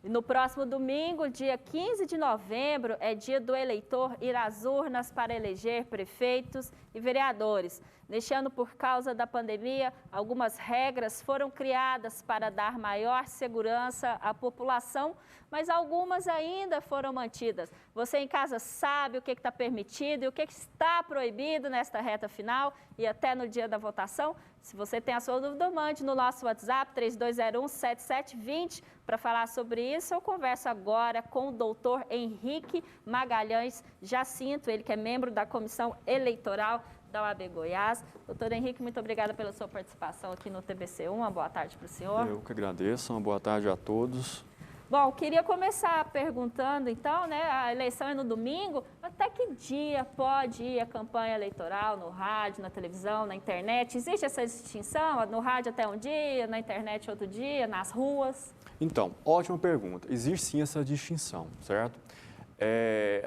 E no próximo domingo, dia 15 de novembro, é dia do eleitor ir às urnas para eleger prefeitos e vereadores. Neste ano, por causa da pandemia, algumas regras foram criadas para dar maior segurança à população, mas algumas ainda foram mantidas. Você em casa sabe o que está permitido e o que está proibido nesta reta final e até no dia da votação? Se você tem a sua dúvida, mande no nosso WhatsApp 3201-7720 para falar sobre isso. Eu converso agora com o doutor Henrique Magalhães Jacinto, ele que é membro da Comissão Eleitoral da OAB Goiás. Doutor Henrique, muito obrigada pela sua participação aqui no TBC1. Uma boa tarde para o senhor. Eu que agradeço, uma boa tarde a todos. Bom, queria começar perguntando, então, né, a eleição é no domingo, até que dia pode ir a campanha eleitoral no rádio, na televisão, na internet? Existe essa distinção? No rádio até um dia, na internet outro dia, nas ruas? Então, ótima pergunta. Existe sim essa distinção, certo?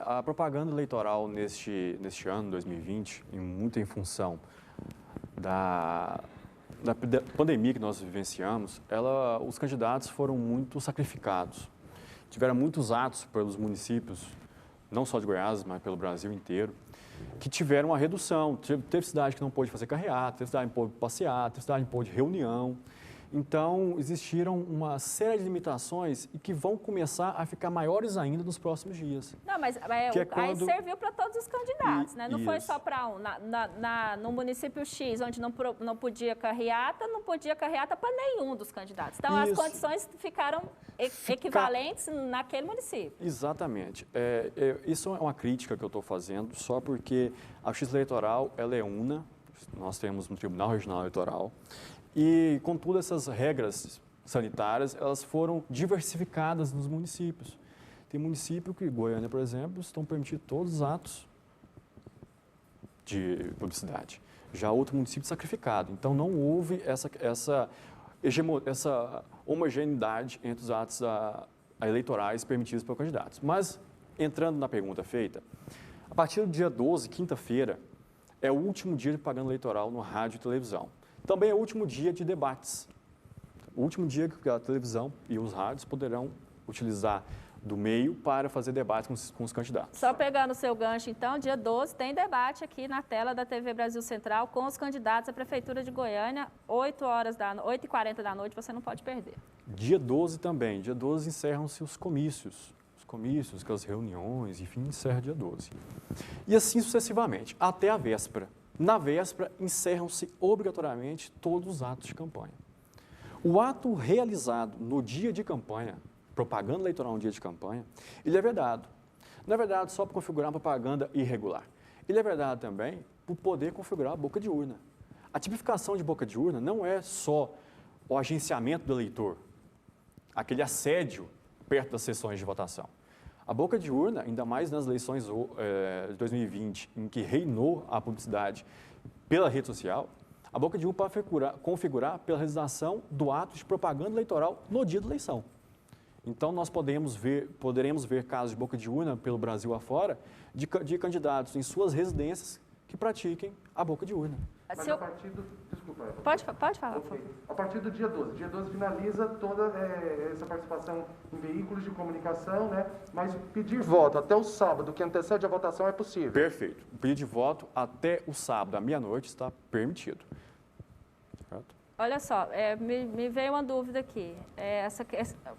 A propaganda eleitoral neste ano, 2020, muito em função da pandemia que nós vivenciamos, os candidatos foram muito sacrificados. Tiveram muitos atos pelos municípios, não só de Goiás, mas pelo Brasil inteiro, que tiveram uma redução. Teve cidade que não pôde fazer carreata, teve cidade que não pôde passear, teve cidade que não pôde reunião. Então, existiram uma série de limitações e que vão começar a ficar maiores ainda nos próximos dias. Não, mas aí serviu para todos os candidatos, né? Não foi só para um. No município X, onde não podia carreata, não podia carreata para nenhum dos candidatos. Então, as condições ficaram equivalentes naquele município. Exatamente. Isso é uma crítica que eu estou fazendo, só porque a Justiça Eleitoral ela é una, nós temos um Tribunal Regional Eleitoral, e, contudo, essas regras sanitárias, elas foram diversificadas nos municípios. Tem município que, Goiânia, por exemplo, estão permitidos todos os atos de publicidade. Já outro município sacrificado. Então, não houve essa homogeneidade entre os atos eleitorais permitidos pelos candidatos. Mas, entrando na pergunta feita, a partir do dia 12, quinta-feira, é o último dia de propaganda eleitoral no rádio e televisão. Também é o último dia de debates. O último dia que a televisão e os rádios poderão utilizar do meio para fazer debates com os candidatos. Só pegando o seu gancho, então, dia 12 tem debate aqui na tela da TV Brasil Central com os candidatos à Prefeitura de Goiânia, 8h40 da noite, você não pode perder. Dia 12 também. Dia 12 encerram-se os comícios, aquelas reuniões, enfim, encerra dia 12. E assim sucessivamente, até a véspera. Na véspera, encerram-se obrigatoriamente todos os atos de campanha. O ato realizado no dia de campanha, propaganda eleitoral no dia de campanha, ele é vedado. Não é vedado só para configurar uma propaganda irregular. Ele é vedado também por poder configurar a boca de urna. A tipificação de boca de urna não é só o agenciamento do eleitor, aquele assédio perto das sessões de votação. A boca de urna, ainda mais nas eleições de 2020, em que reinou a publicidade pela rede social, a boca de urna pode configurar pela realização do ato de propaganda eleitoral no dia da eleição. Então, nós poderemos ver casos de boca de urna pelo Brasil afora de candidatos em suas residências que pratiquem a boca de urna. Mas a partir do... Desculpa. Pode falar, por favor. A partir do dia 12. Dia 12 finaliza toda essa participação em veículos de comunicação, né? Mas pedir voto até o sábado, que antecede a votação, é possível. Perfeito. O pedido de voto até o sábado, à meia-noite, está permitido. Certo? Olha só, me veio uma dúvida aqui.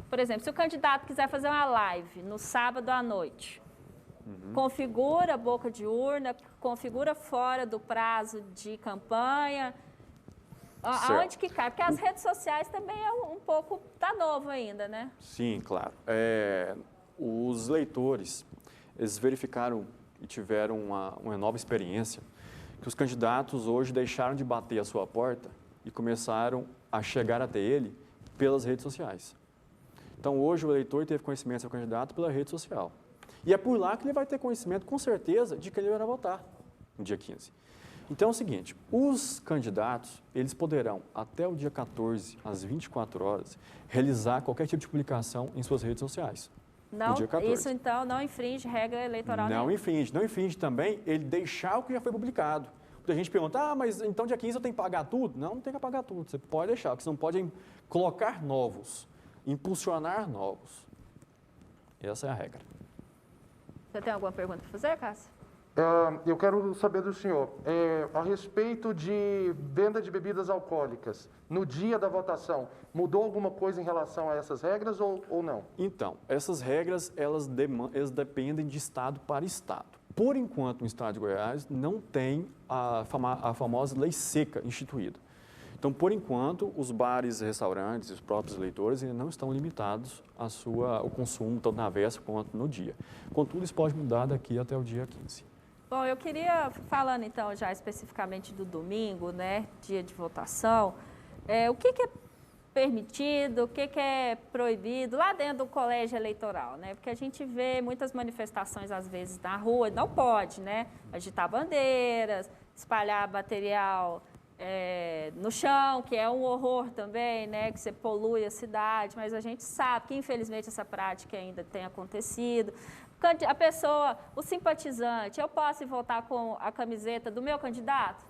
Por exemplo, se o candidato quiser fazer uma live no sábado à noite, configura a boca de urna, configura fora do prazo de campanha, aonde que cai? Porque as redes sociais também um pouco, tá novo ainda, né? Sim, claro. Os leitores, eles verificaram e tiveram uma nova experiência, que os candidatos hoje deixaram de bater a sua porta e começaram a chegar até ele pelas redes sociais. Então, hoje o eleitor teve conhecimento do seu candidato pela rede social. E é por lá que ele vai ter conhecimento, com certeza, de que ele irá votar no dia 15. Então é o seguinte, os candidatos, eles poderão, até o dia 14, às 24 horas, realizar qualquer tipo de publicação em suas redes sociais. Não, no dia 14. Isso, então, não infringe regra eleitoral Não nenhuma. infringe. Não infringe também ele deixar o que já foi publicado. Muita gente pergunta, mas então dia 15 eu tenho que pagar tudo? Não, não tem que pagar tudo. Você pode deixar, porque você não pode colocar novos, impulsionar novos. Essa é a regra. Você tem alguma pergunta para fazer, Cássio? Eu quero saber do senhor, a respeito de venda de bebidas alcoólicas, no dia da votação, mudou alguma coisa em relação a essas regras ou não? Então, essas regras, elas dependem de estado para estado. Por enquanto, no estado de Goiás, não tem a famosa lei seca instituída. Então, por enquanto, os bares e restaurantes e os próprios eleitores ainda não estão limitados ao consumo, tanto na véspera quanto no dia. Contudo, isso pode mudar daqui até o dia 15. Bom, eu queria, falando então já especificamente do domingo, né, dia de votação, o que é permitido, o que é proibido lá dentro do colégio eleitoral, né? Porque a gente vê muitas manifestações, às vezes, na rua, não pode, né? Agitar bandeiras, espalhar material no chão, que é um horror também, né? Que você polui a cidade, mas a gente sabe que, infelizmente, essa prática ainda tem acontecido. A pessoa, o simpatizante, eu posso ir votar com a camiseta do meu candidato?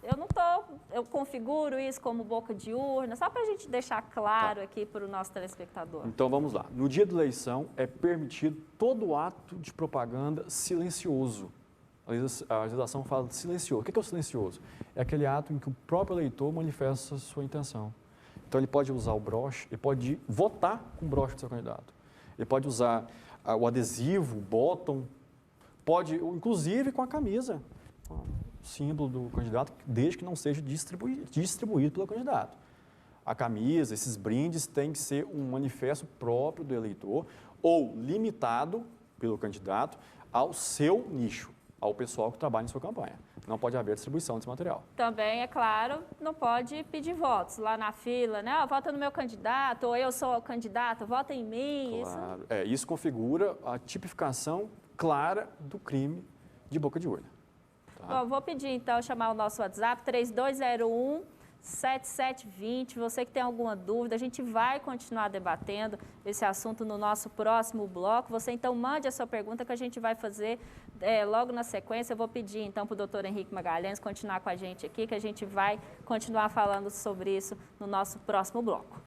Eu configuro isso como boca de urna, só para a gente deixar claro aqui para o nosso telespectador. Então vamos lá. No dia da eleição é permitido todo ato de propaganda silencioso. A legislação fala de silencioso. O que é o silencioso? É aquele ato em que o próprio eleitor manifesta a sua intenção. Então ele pode usar o broche, ele pode votar com o broche do seu candidato. Ele pode usar o adesivo, o bottom, pode, inclusive com a camisa, o símbolo do candidato, desde que não seja distribuído pelo candidato. A camisa, esses brindes têm que ser um manifesto próprio do eleitor ou limitado pelo candidato ao seu nicho, ao pessoal que trabalha em sua campanha. Não pode haver distribuição desse material. Também, é claro, não pode pedir votos lá na fila, né? Vota no meu candidato, ou eu sou o candidato, vota em mim. Claro. Isso configura a tipificação clara do crime de boca de urna. Tá? Bom, vou pedir, então, chamar o nosso WhatsApp, 3201-7720. Você que tem alguma dúvida, a gente vai continuar debatendo esse assunto no nosso próximo bloco. Você, então, mande a sua pergunta que a gente vai fazer logo na sequência. Eu vou pedir, então, para o doutor Henrique Magalhães continuar com a gente aqui, que a gente vai continuar falando sobre isso no nosso próximo bloco.